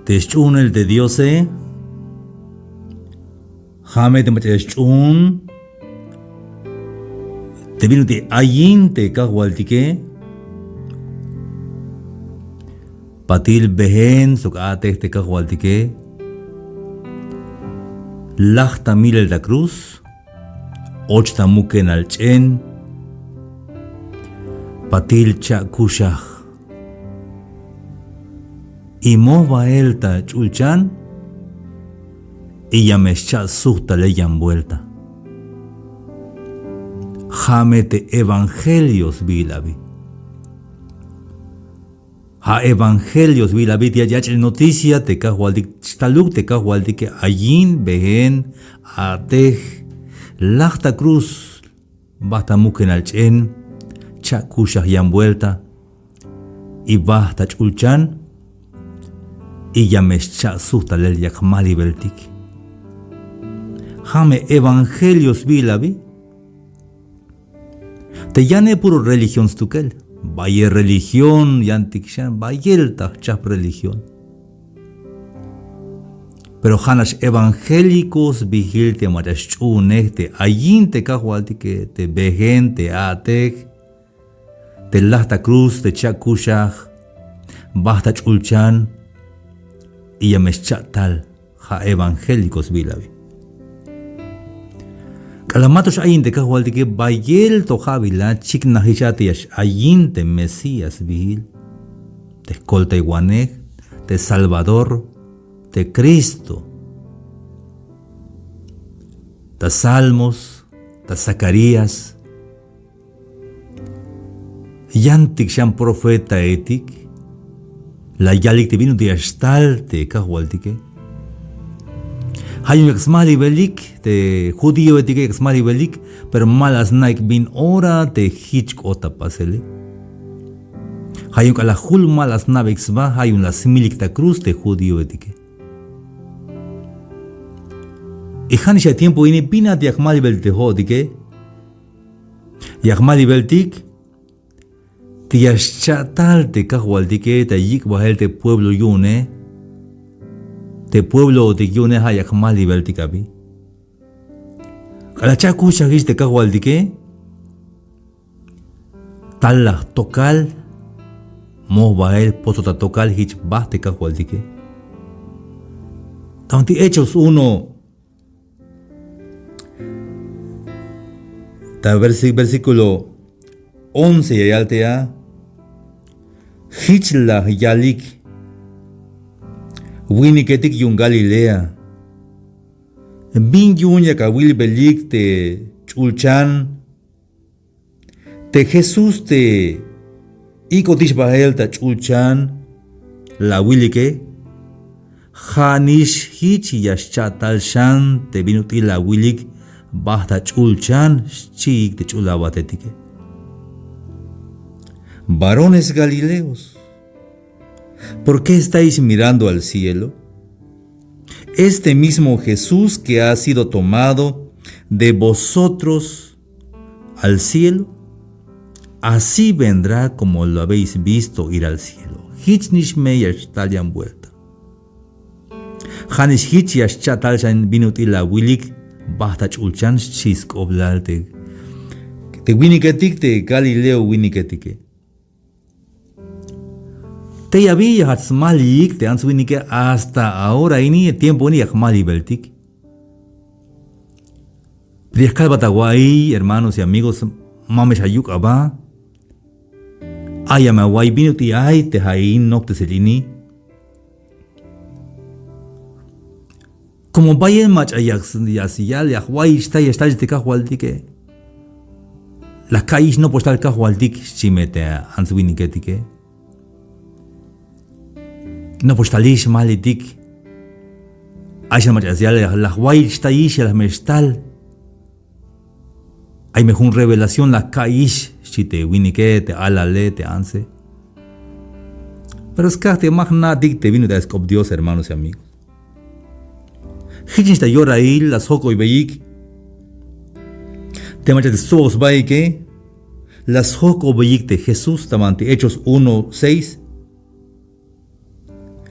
Teshchun el de Diose, Jame te macheshchun, te vino de ayin te kahualtique, Patil behen sukate te kahualtique, Lachta mil la cruz, Ochta muken al chen, Patil cha kushach. Y mova elta chulchan y yamescha suhta le vuelta. Jamete evangelios vilavi. Ha evangelios vilavi ya yach noticia te kahualdik staluk te kahualdik que ayin behen atej lachta cruz basta muken al chen cha kushach vuelta y basta chulchan y yamescha susta lel yakmali beltik. Jame evangelios vilavi. Te llane puro religión stukel. Vaya religión yantikshan, vayelta chap religión. Pero janas evangélicos vigilte machachune te ayin te kahualti que te behen te atek te lasta cruz te chakushach basta chulchan y yameschatal ha evangélicos vilavi. Kalamatos ayin te kahualti que bayel to javila chik nahichatiash ayin te mesías vigil te escolta iguanej te salvador te Cristo te salmos te Zacarías yantik shan profeta etik la yalik te vino de astalte kahualtike. Hay un exmali belik te judío etike exmali belik, pero malas naik bin ora te hitch ota pasele. Hay un kalahul malas navexba, hay un la similik ta cruz te judío etike. Y hanisha tiempo ini pina de exmali bel te hodike. Y exmali beltik Tiaschatal te kahualtique te yik bahel te pueblo yune, te pueblo te yune hayak mali beltikabi. Kalachaku shagis te kahualtique, talla tokal, mo bahel potota tokal hich bah te kahualtique. Tanti Hechos 1, versículo 11 y altea. Hichla yalik winiketik yung Galilea bin yunya kawil belik te chulchan te Jesús te ikotish bahel ta chulchan la wilike hanish hich yashchatal shan te binuti la wilik bahta chulchan chik te chulabatetike. Varones Galileos, ¿por qué estáis mirando al cielo? Este mismo Jesús que ha sido tomado de vosotros al cielo, así vendrá como lo habéis visto ir al cielo. Hichnish meyash talian vuelta. Hanish hich yash chatalshan binut ila wilik bahtach ulchan chisk oblalte. Te winiketik te Galileo winiketike. Te había hatzmalik te answinike hasta ahora ini tiempo ni akmali beltik. Prieskal batawai, hermanos y amigos, mamesh ayuk aba. Ayama wai binuti ay te hain nokte selini. Como vayan mach ayak yasiyal yakwai está y está te kahwaltike. La kaish no postal kahwaltik chimete answiniketike. No postalish malitik. Aisha machazial la huay staish la mestal. Hay mejor revelación la kaish si te winike te alale te anse. Pero es que te magna dik te vino de escop Dios, hermanos y amigos. Hitchins te llora ahí las hoko y beyik. Te machate sos baike. Las hoko beyik de Jesús tamante Hechos 1:6.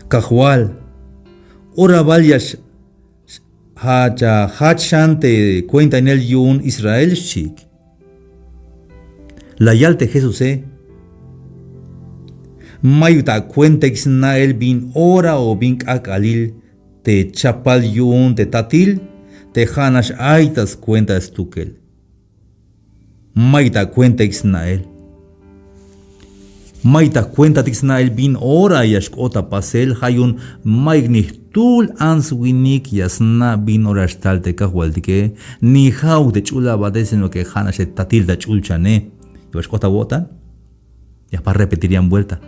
Cajual, ora valias hachan te cuenta en el yun Israel chic. La yalte Jesús mayuta cuenta Isnael bin ora o bin akalil te chapal yun te tatil te hanash aitas cuenta estukel. Mayta cuenta Isnael. Mayta cuenta Isnael bin ora yashkota pasel hayun maignitul answinik yasna bin ora stalte kahwaldike ni hau de chula badesen lo que hanash tatil da chulchane. Yashkota botan. Ya para repetirían vuelta.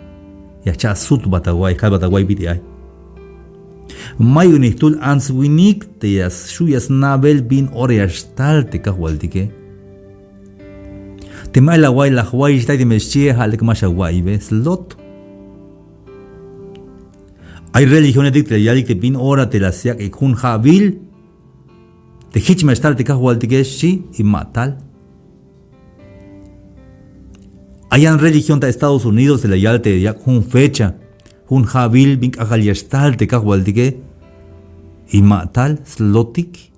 Ya cha sut bataguay kal bataguay bidiay. Maignitul answinik te yas shuyas nabel bin ora yashtalte kahwaldike. Te mai la guay la guay está de mechie halek masha guay ves lot. Hay religiones de yalik te bin ora te la siak e kun habil. Te hich me estar te kahwal te shi y matal. Hay en religión de Estados Unidos de la yal te yak kun fecha. Kun habil bin agal yastal te kahwal te y matal slotik.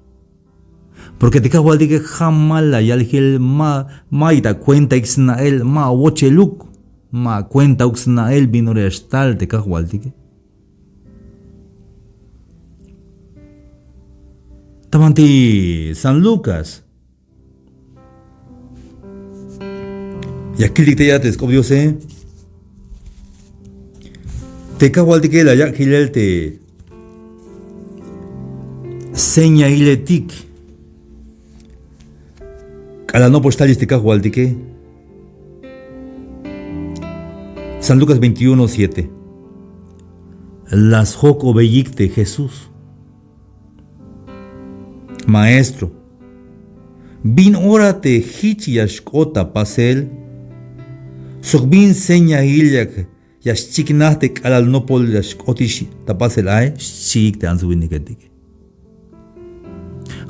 Porque te cago al de que jamás la yalgel ma ita cuenta Isnael ma wocheluk ma cuenta Isnael binorestal te cago al de que tamanti San Lucas y aquí te ya te descubrió te cago al de que la yalgel te seña iletik a la no postal este cajo al dique. San Lucas 21:7. Las joco beyik de Jesús. Maestro, bin ora te hichiashkota pasel, sok bin seña ilyak, yashchiknahte alal no pol yashkotish tapasel ay, shik te ansubiniketike.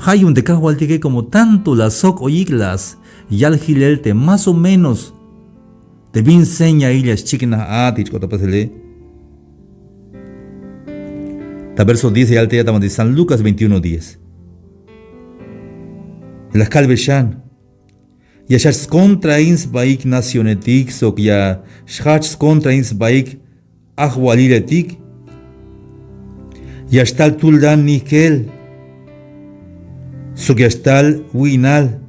Hay un decajo al tique como tanto las soc oiglas y al gilelte más o menos te bin seña illas chiquina a tichcota pasele. Ta verso 10 y alte ya de San Lucas 21:10. Las calveshan ya shats contra ins baik nacionetik sok ya shats contra ins baik ahwaliletik ya stal tuldan nikel Sogyastal winal,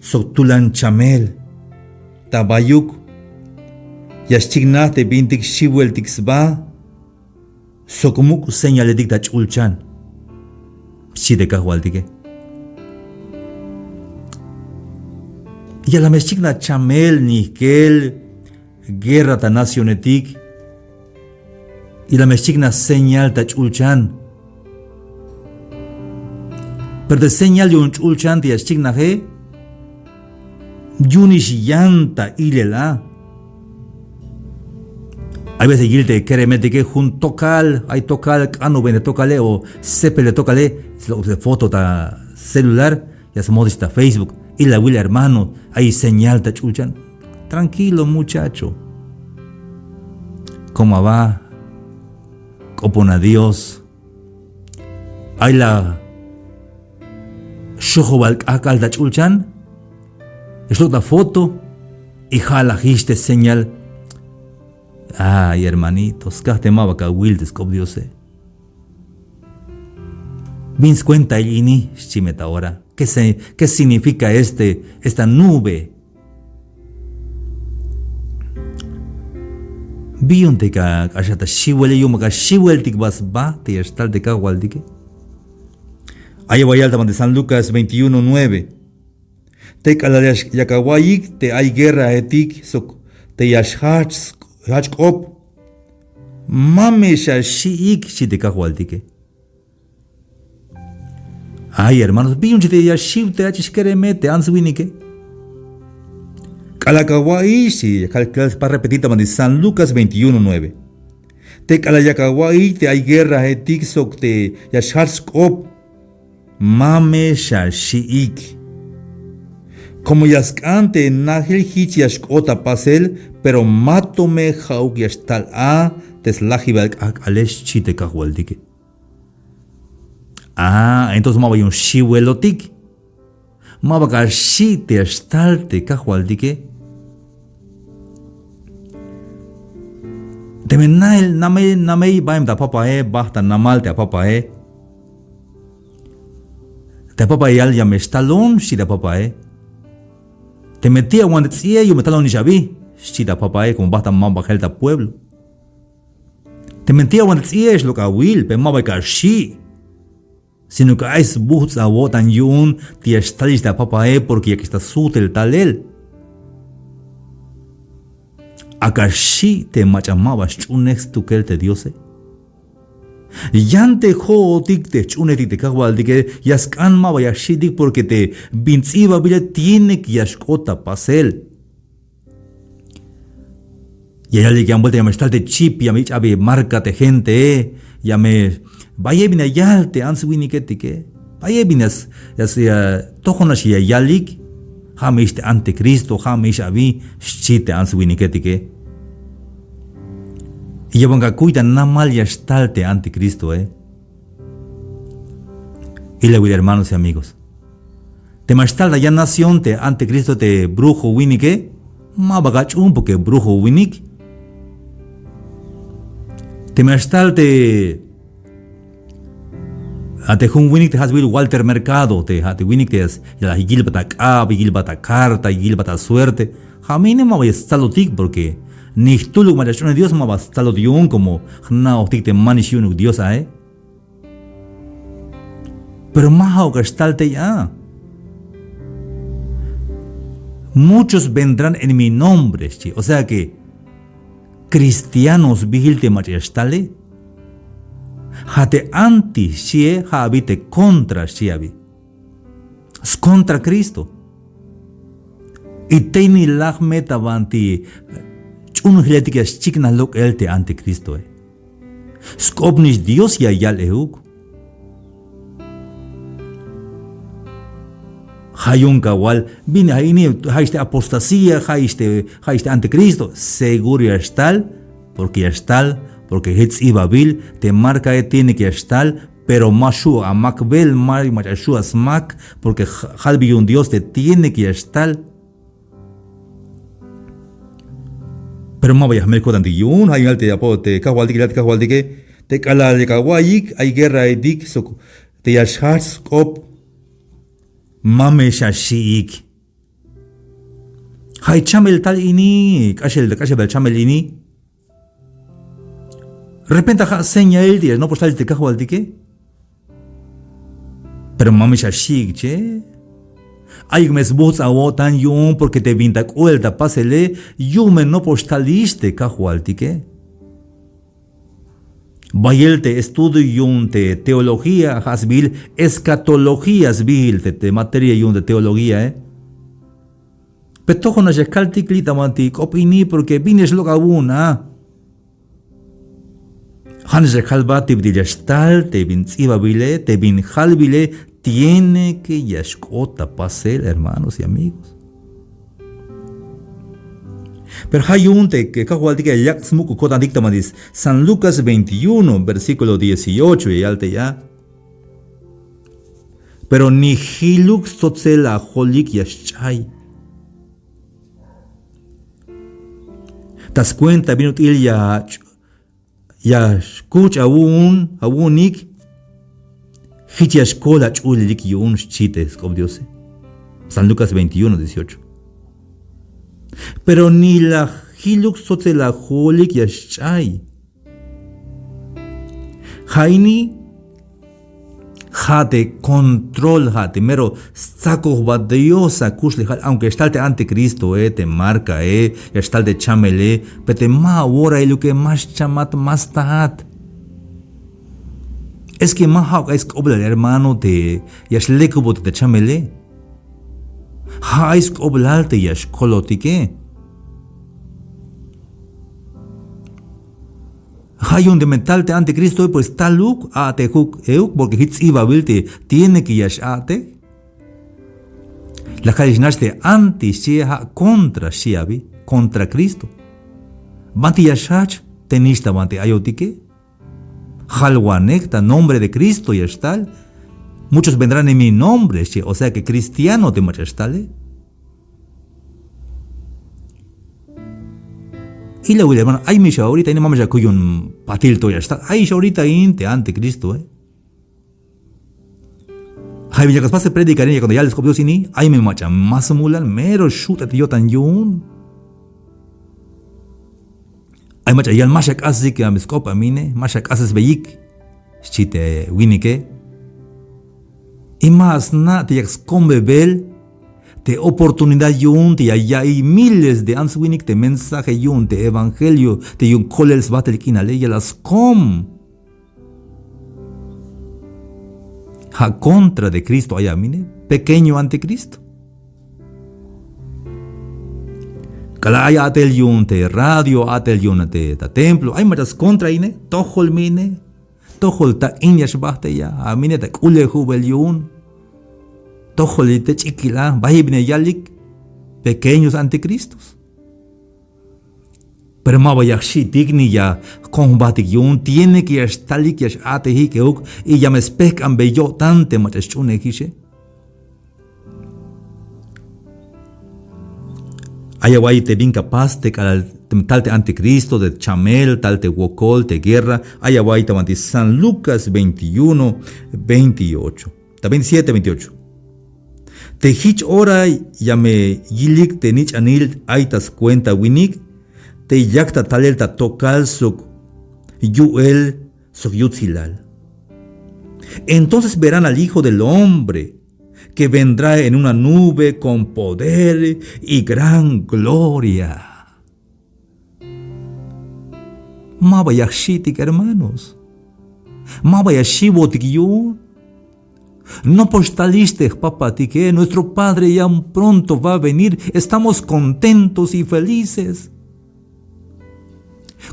soktulan chamel, tabayuk, yashchignate bintik shiwel tiksba, sokumuk señaletik tachulchan, shidekahualtike. Y a la meshigna chamel, nikel, guerra ta nacionetik, y la meshigna señal tachulchan. Pero de señal de un chulchan de astignaje, yunish yanta ilela. Hay veces que quiere meter que jun tocal, hay tocal, cano vende tocale o sepe le tocale, se foto ta celular, ya se modista Facebook, y la will hermano, hay señal ta chulchan. Tranquilo muchacho. ¿Cómo va? Copona Dios. Hay la Shohobal akal da chulchan, es la foto y jala histe señal. Ay, hermanitos, caste mabaka will descubrióse. Vins cuenta el ini, chimeta ahora. ¿Qué significa esta nube? Bionte ka ashata shiwele yumaka shiwel tikbas ba te estal de kawaldike. Ahí voy al de San Lucas 21:9. Te calarias yakawayik te hay guerra etik sok te yashhach hachkop mame shashik si te kawaldike. Ay, hermanos, vi un chiste yashiv te hachishkereme te answinike. Kalakawai si para repetir de San Lucas 21:9. Te kalayakawai te hay guerra etik sok te yashhachkop mame shashik. Como yaskante nahil hichiash ota pasel, pero matome hauk yastal a teslahibal ak alesh chite kahwaldike. Entonces maba un shiwelotik. Maba ka shi te estalte kahualdike. Temenail namei baim da papae, basta namal te papae. Te papae al ya me estalon shi da papae. Te metía cuando decía yo me talón ni sabí, si da papae como basta mamba gelta pueblo. Te mentía cuando decía es lo que will, pe maba ka shi. Sino que es buhts a wotan yun ti estalis da papae porque ya que está sutel talel. Akashi te machamaba chunex tu kel te diose. Yante ho tik te chunetik te kawaldi que yaskan maba yashidik porque te vinciba bile tiene que yashkota pasel. Y ya le que han vuelto ya me está de chip ya me chabe marca te gente ya me vaya bina yal te answini que vaya binas ya sea tojonashi yalik. Hamish te anticristo, hamish abi, shite answini que. Y llevan que cuida namal ya estalte anticristo, Y le voy hermanos y amigos. Te mastalda ya nación te anticristo te brujo winike, ma bagach un porque brujo winik. Te mastalte ate hun winik te has will Walter Mercado te ate winik te has ya la gilbata cab, gilbata carta, gilbata suerte. Jamine ma voy a stalotik porque ni tú lo que me Dios ma va stalo diun como na otik te manishiun Dios Pero ma o gastalte ya. Muchos vendrán en mi nombre, o sea que cristianos vigilte machestale. Hate anti shie habite contra shiabi. Es contra Cristo. Y teini lagmeta vanti chunhletik chikna lok elte anticristo. Skopnis Dios ya yal euk. Hayun kawal vine haini haiste apostasía, haiste anticristo. Seguro ya estal, porque hits y babil te marca tiene que estar, pero mashu a makbel mari machishu a smak, porque halbi un Dios te tiene que estar. Pero ma vaya me codan yun, hay alte apote, kawaldi que te kala de kawayik, hay guerra edik sok, te yashats kop mame shashik. Hay chamel tal ini, kashel bel chamel ini. Repente seña el día, no pues tal te cajo al dique. Pero mami shashik, che. Ay me esboz a tan yun porque te vinta cuelta pasele, yume no pues taliste cajo al dique. Bayelte estudio yun te teología hasbil, escatologías bil te materia yun de teología, Petojo no se calticlita mantic, opini porque vines lo una. Hans halbati bdilastal te bin bile, te bin halbile, tiene que yashkota pasel, hermanos y amigos. Pero hay un te que cajualtica yak smuku kota dictamadis, San Lucas 21, versículo 18, y alte ya. Pero ni hiluk sotzela holik yashchay. Tas cuenta binut il ya escucha abunik hitia escola chulik yun chites como Dios. San Lucas 21, 18. Pero ni la hiluk sote la holik ya chay. Haini hate control hate mero saco badiosa kusle aunque está el anticristo te marca está el de chamele pero ma ahora lo que más chamat más tahat es que ma hau es obla hermano te ya shlekubot de chamele ha es oblalte ya skolotike hay un de mental te anticristo pues taluk a te huk euk porque hits iba bilte tiene que yashate la kalisnaste anti shia contra shiabi contra Cristo banti yashach tenista banti ayotike halwanekta nombre de Cristo yashtal Muchos vendrán en mi nombre, o sea que cristiano te machastale. Y la hermano, ay mi ahorita, y no mames ya un patilto ya está. Ay, ahorita inte ante Cristo, Ay, mi ya se predicar cuando ya les copió sin ay me macha, más mulan, mero chuta yo tan yun. Ay macha, ya el machak así que a mis copa mine, machak haces beyik, chite winike. Y más na te yax con bebel, te oportunidad yun, te ya hay miles de answinik, te mensaje yun, te evangelio, te yun kolels batel kinale, ya las com. A contra de Cristo allá, mire, pequeño ante Cristo. Calaya atel yun, te radio atel yun, te templo, hay muchas contra ine, tojol mine, tojol ta inyash baste ya, a mine te kule jubel yun. Tojolite chiquila, vahibne yalik, pequeños anticristos. Pero ma vaya shitigni ya combatik yun tiene que estalik yash ate hi que uk y ya me spek an bello tante machachune kishe. Ayawai te bin capaz de talte anticristo de chamel, talte wokol, te guerra. Ayawai te San Lucas 21, 28. Ta 27, 28. Te hich ora yame yilik te nich anil aitas cuenta winik, te yakta talel ta tokal sok yuel sok yutzilal. Entonces verán al Hijo del Hombre, que vendrá en una nube con poder y gran gloria. Mabayashitik, hermanos. Mabayashibotik yu. No postaliste, papá, que nuestro Padre ya pronto va a venir. Estamos contentos y felices.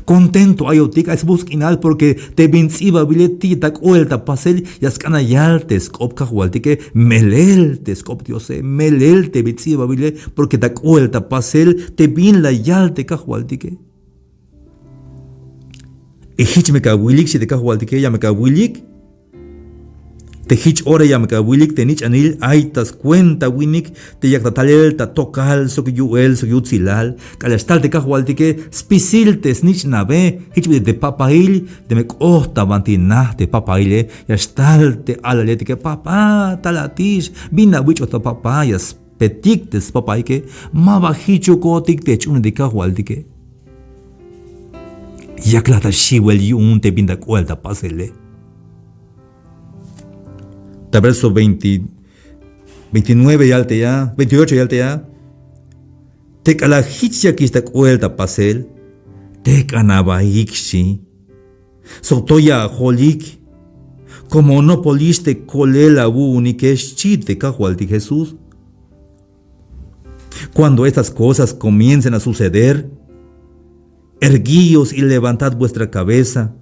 Contento ayotik es busquinal porque te vinciba biletita cuelta pasel yaskana yaltes kopka hualtike meleltes kop diose melelte vinciba bile porque ta cuelta pasel te bin la yalte kahualtike. Ehich me kawilik si te kahualtike ya me kawilik. Te hich ora ya me kawilik te nich anil aitas cuenta winik te yaktatalel ta tokal sok yuel sok yutzilal kalastal te kahualtike spisiltes nich nabe hich de papail de me kohta bantinah de papaile yastal te alaletike papa talatish bina wich ota papayas petiktes papaike maba hichu kotik te chune de kahualtike yaklata shiwel yun te binda cuelta pasele. Verso 29 y alte ya, 28 y alte ya. Te calajitsia que esta cuelta pasel, te canabaixi. Sotoya jolik, como no poliste colela ni que es chite cajualti Jesús. Cuando estas cosas comiencen a suceder, erguíos y levantad vuestra cabeza,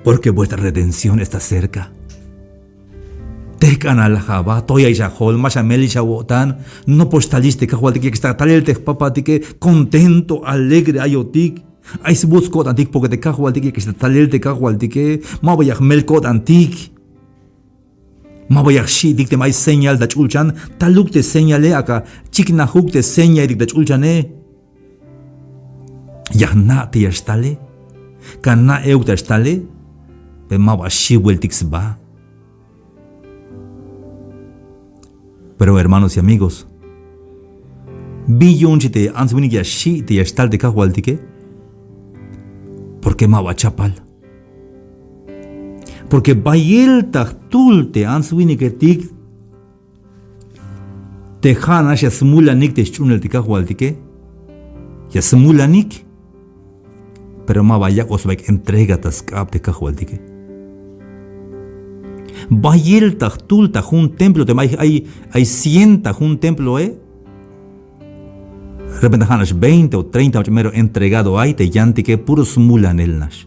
porque vuestra redención está cerca. Tecan al jaba, toya y jahol, machamel y shawotan, no postaliste cajualtique que está tal el tejpapatique, contento, alegre, ayotic. Ay, si busco antic porque te cajualtique que está tal el te cajualtique, ma voy a melcot antic. Ma voy a shidik te mai señal da chulchan, taluk te señale acá, chiknahuk te señal da chulchane. Yahna te yastale, kana euta estale, pe ma va shiwel tixba. Pero hermanos y amigos, billon te answini ya shi te yastal de cajualtique, porque ma va chapal. Porque bayel tachtul te answini que tik te hana ya smulanik te chunel te cajualtique, ya smulanik, pero ma vaya osbek entrega tascap te cajualtique. Bayel tachtul tajun templo te mai hay 100 tajun templo de repente hanas 20 o 30 primero entregado hay te yanti que puros mulan el nash.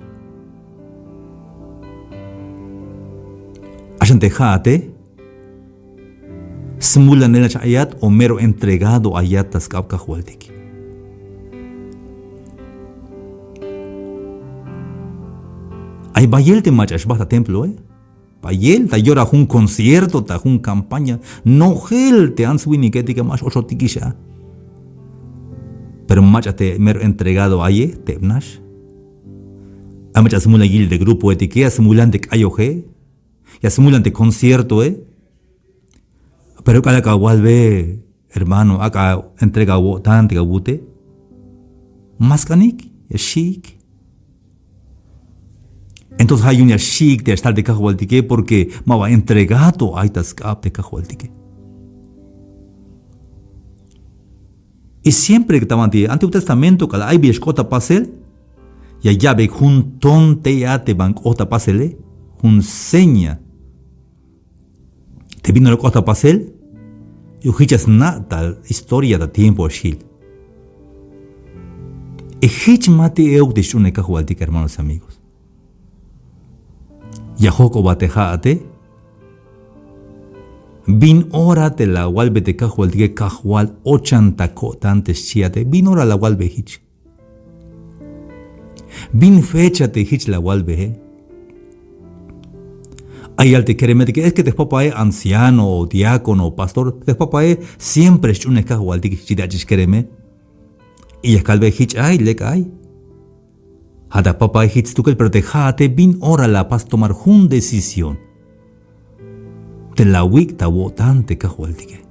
Ashante jate smulan el nash ayat o mero entregado ayat tascap cajualtiki. Hay bayel te machas basta templo Payel, ta llora un concierto, ta un campaña. No gel te han subido que te más ocho tiquisha. Pero macha te mer entregado aye, te nash. Amacha simula gil de grupo etiquea, simulante cayoje. Ya simulante concierto, Pero cada kawal ve, hermano, acá entrega tante gabute. Maskanik, es chic. Entonces hay una chic de estar de cajualtique porque me va entregado a estas cap de cajualtique. Y siempre que estaban en el Antiguo Testamento, que hay biescota pasel, y allá ve un tonte ya te van ota pasele, un seña. Te vino la cota pasel, y ujichas nada historia de tiempo ashil. Y hich mate eu de shune cajualtique, hermanos y amigos. Yahoko batejate, bin hora te la walbe te cajual de cajual 80 cotantes chiate, bin hora la walbe hich. Bin fecha te hich la walbe, Hay al te queremete que es que te papá anciano o diácono o pastor, te papá siempre es un cajual de chidachis quereme. Y es calve hich ay, le cae. Hada papá hits tukel, pero dejate bin hora la paz tomar una decisión. Te la wik ta votante cajualtique.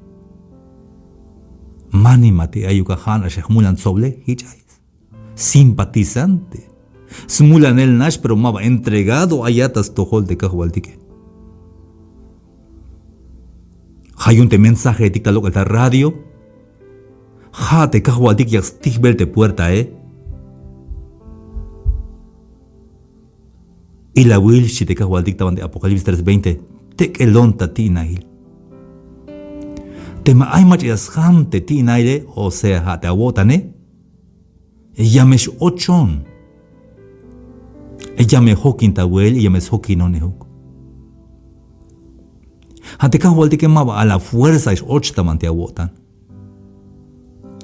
Mani mate ayuka hana shahmulan soble hichais. Simpatizante. Smulan el nash, pero maba entregado ayatas tojol de cajualtique. Hay un mensaje de ticta local radio. Ha te cajualtique ya stigbel de puerta, Y la will si te cajualdik taban de Apocalipsis 3:20 te elon tatinail. Te ma ay machas ham te tinaile, o sea, ha te abotane. Ella me ochon. Ella me hokin tawel y ella me hokin onehuk. Ha te cajualdik maba a la fuerza es och taman te abotan.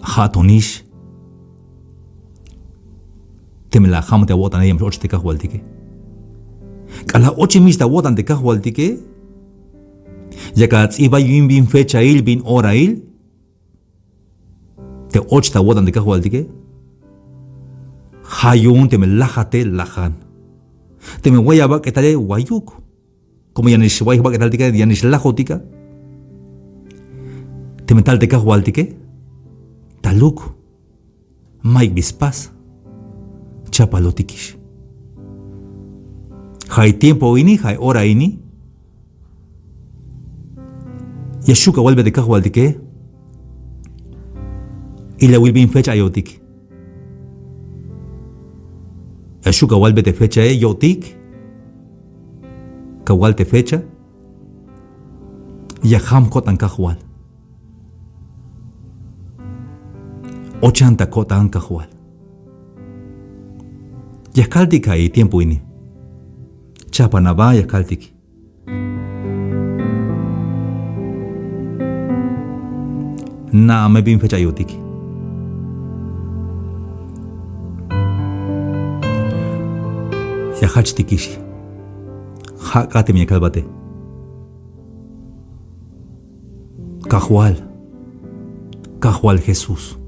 Ha tonish. Te me la ham te abotan ella me och te cajualdik. Kala ochi mista wotan de cajualtique, ya que iba bin fecha il bin hora il, te ochta wotan de cajualtique, hayun te me lajate lajan, te me voy a va que tal guayuk, como ya ni se va a que tal tica, ya ni se lajotica, te me tal de cajualtique, taluk, Mike bispas, chapalotikish. Hay tiempo ini, hay hora ini. Yeshuka vuelve de cajualtique. Y la vuelve en fecha yotik. Yeshuka vuelve de fecha yotik. Cajual de fecha. Yaham kotan cajual. 80 kotan cajual. Yahkaltika y tiempo ini. Chapanaba y Kaltiki. Na me bin fecha yotiki. Ya hachtikishi. Hakate mi kalbate. Cajual Jesús.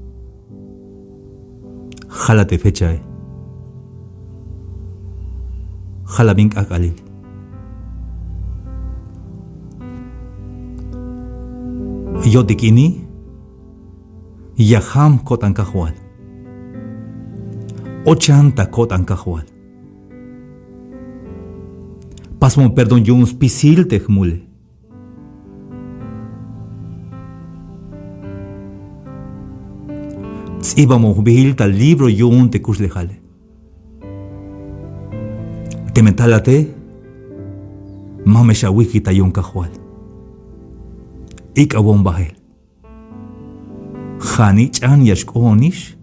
Jalate fecha. Jalabink akalil. Yotikini Yaham kotan cajual. 80 kotan cajual. Pasmo perdón yuns pisil tejmule. Tzibamo bihil tal libro yun te kuslejale. Te mentalate, mamesha wiki tayon cajual. Ikawon bahel. Hanich an yashkonish.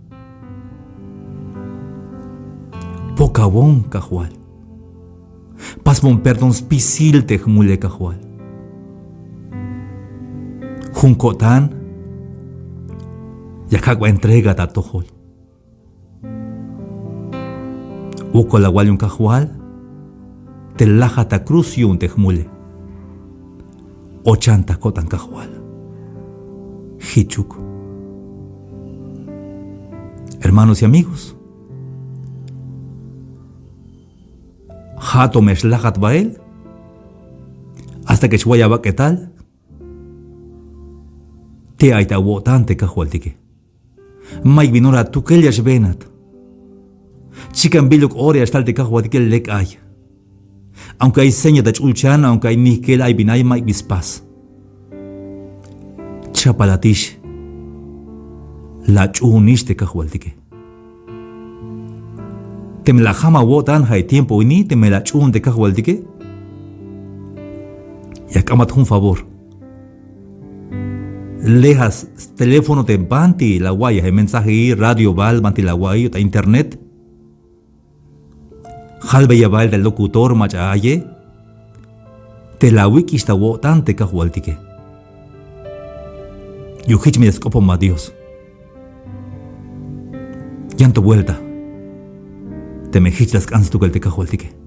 Pokawon cajual. Pasmon perdón spisil tejmule cajual. Juncotan. Yakagua entrega tatojol. Uko la un cajual. te lajata cruz yun te jmule. Ochanta kotan kajual. Hichuk. Hermanos y amigos, jato meslajat bael, hasta que chwaya ¿qué tal? Te aita wotante kajualtike. Mike vinora tu kellas venat. Chican biluk ore hasta el te kajualtike lek ay. Aunque hay seña de chulchan, aunque hay nikel hay binay Mike bispas. Chapalatish. La chunish te kajualtike. Te me la jama wotan hay tiempo y ni te me la chun te kajualtike. Y acamat un favor. Lejas teléfono te banti la guaya, el mensaje y radio val banti la guaya, ta internet. Halbe ya val del locutor macha aye. Te la wiki sta wotan te kajualtike. Yo hich me descopo ma Dios. Yanto vuelta. Te me hich las cansas tu que te kajualtike.